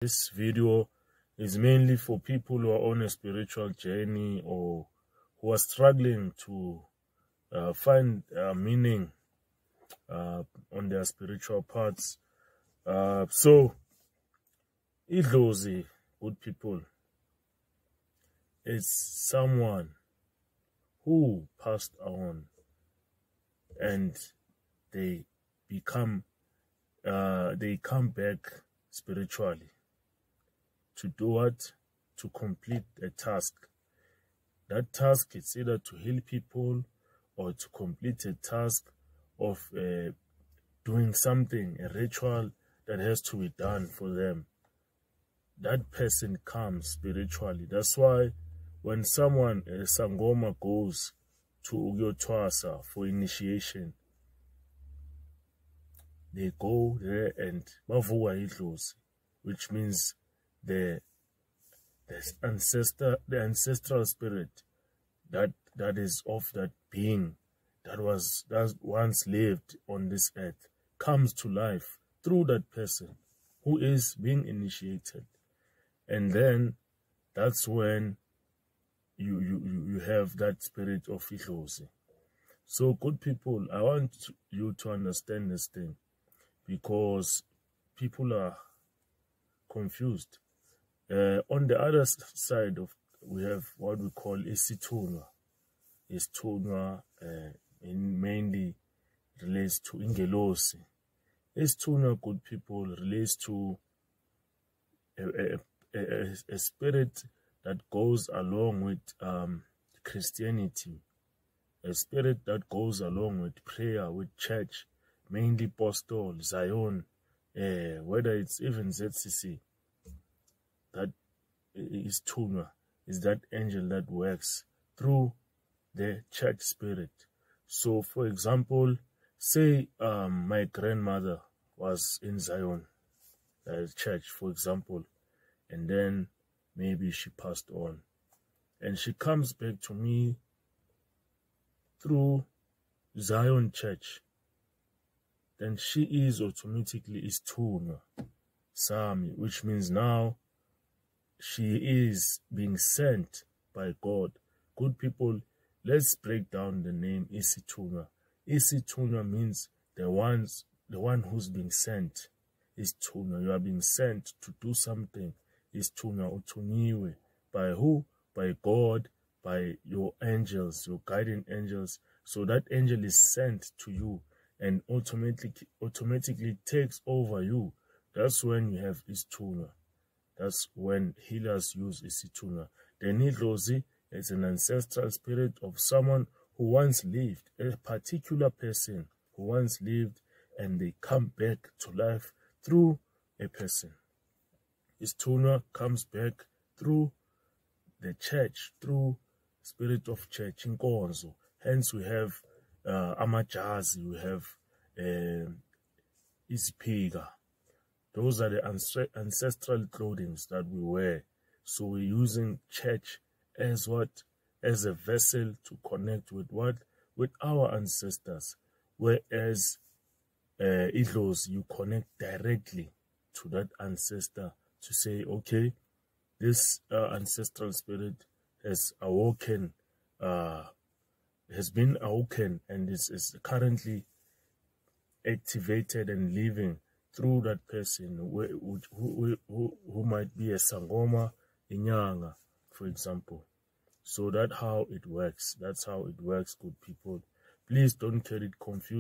This video is mainly for people who are on a spiritual journey or who are struggling to find meaning on their spiritual paths. So, idlozi, good people, it's someone who passed on and they come back spiritually to do what? To complete a task. That task is either to heal people or to complete a task of doing something, a ritual that has to be done for them. That person comes spiritually. That's why when someone, a Sangoma, goes to Ugyotwasa for initiation, they go there and bavuka idlozi, which means the ancestral spirit that is of that being that once lived on this earth comes to life through that person who is being initiated. And then that's when you have that spirit of idlozi. So good people, I want you to understand this thing, because people are confused. On the other side we have what we call isithunywa. Isithunywa mainly relates to ingelosi. Isithunywa, good people, relates to a spirit that goes along with Christianity, a spirit that goes along with prayer, with church, mainly Apostle, Zion, whether it's even ZCC. That is Tunya, is that angel that works through the church spirit. So, for example, say my grandmother was in Zion church, for example, and then maybe she passed on, and she comes back to me through Zion church, then she is automatically isithunywa sami, which means now she is being sent by God. Good people, let's break down the name isithunywa. Isithunywa means the one who's being sent. Isithunywa, you are being sent to do something. Isithunywa, uthunyiwe. By who? By God, by your angels, your guardian angels. So that angel is sent to you and automatically takes over you. That's when you have isithunywa. That's when healers use isithunywa. The idlozi is an ancestral spirit of someone who once lived, a particular person who once lived, and they come back to life through a person. Isithunywa comes back through the church, through spirit of church, inkonzo. Hence we have amajazi, we have iziphika. Those are the ancestral clothing that we wear. So we're using church as what? As a vessel to connect with what? With our ancestors. Whereas idlozi, you connect directly to that ancestor to say, okay, this ancestral spirit has awoken, has been awoken, and is currently activated and living through that person who might be a Sangoma, Inyanga, for example. So that's how it works. That's how it works, good people. Please don't get it confused.